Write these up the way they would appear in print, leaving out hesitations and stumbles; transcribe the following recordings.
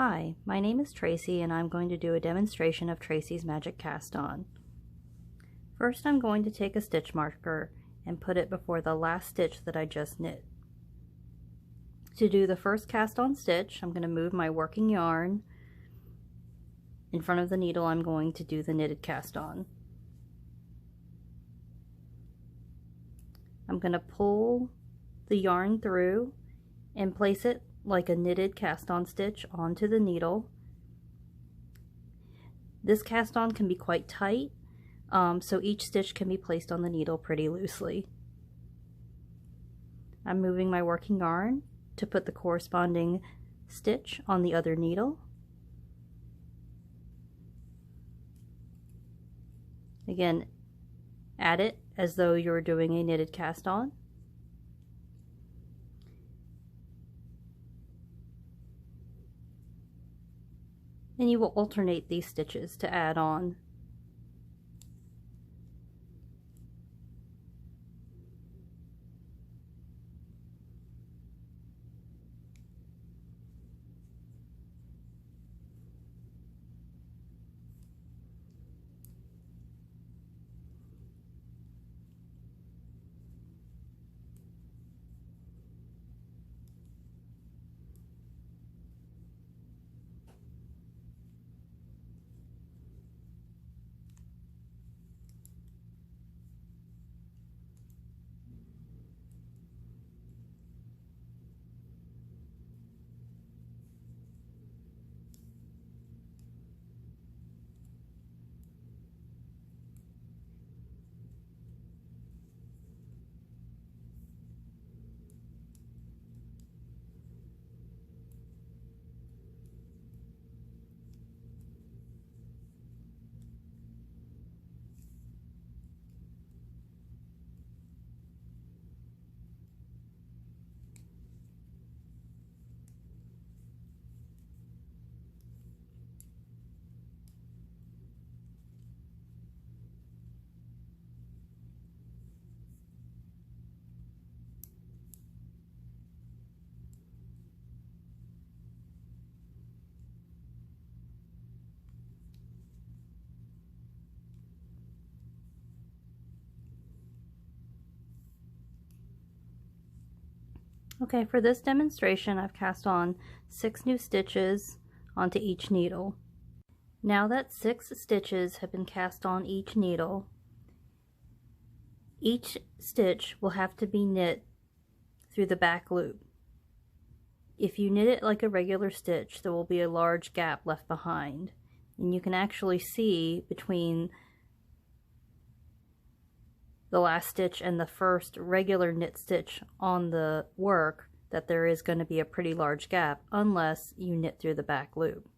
Hi, my name is Tracy and I'm going to do a demonstration of Tracy's Magic Cast On. First I'm going to take a stitch marker and put it before the last stitch that I just knit. To do the first cast on stitch, I'm going to move my working yarn. In front of the needle I'm going to do the knitted cast on. I'm going to pull the yarn through and place it like a knitted cast on stitch onto the needle. This cast on can be quite tight, so each stitch can be placed on the needle pretty loosely. I'm moving my working yarn to put the corresponding stitch on the other needle. Again, add it as though you're doing a knitted cast on. And you will alternate these stitches to add on. Okay, for this demonstration I've cast on 6 new stitches onto each needle. Now that 6 stitches have been cast on each needle, each stitch will have to be knit through the back loop. If you knit it like a regular stitch, there will be a large gap left behind, and you can actually see between the last stitch and the first regular knit stitch on the work that there is going to be a pretty large gap unless you knit through the back loop.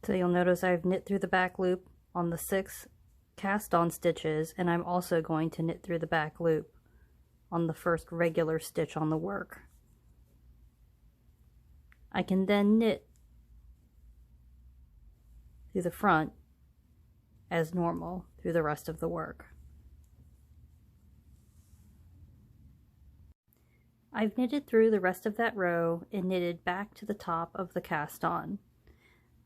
So you'll notice I've knit through the back loop on the 6 cast on stitches, and I'm also going to knit through the back loop on the first regular stitch on the work. I can then knit through the front as normal through the rest of the work. I've knitted through the rest of that row and knitted back to the top of the cast on.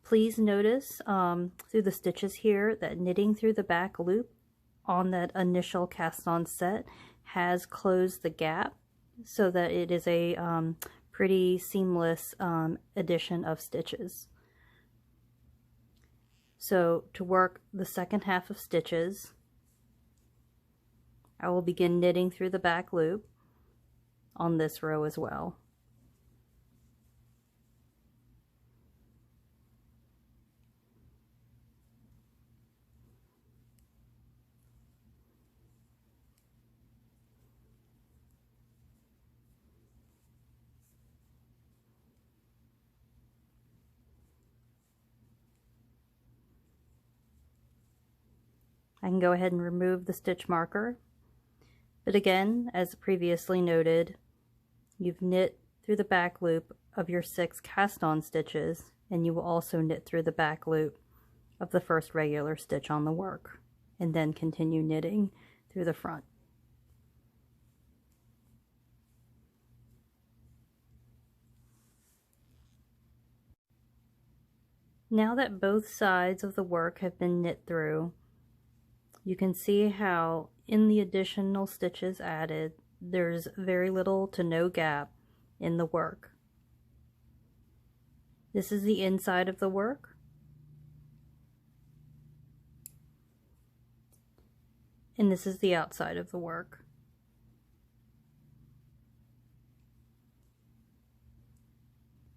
Please notice through the stitches here that knitting through the back loop on that initial cast on set has closed the gap so that it is a pretty seamless addition of stitches. So to work the second half of stitches, I will begin knitting through the back loop on this row as well. I can go ahead and remove the stitch marker. But again, as previously noted, you've knit through the back loop of your 6 cast-on stitches, and you will also knit through the back loop of the first regular stitch on the work, and then continue knitting through the front. Now that both sides of the work have been knit through, you can see how in the additional stitches added, there's very little to no gap in the work. This is the inside of the work. And this is the outside of the work.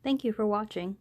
Thank you for watching.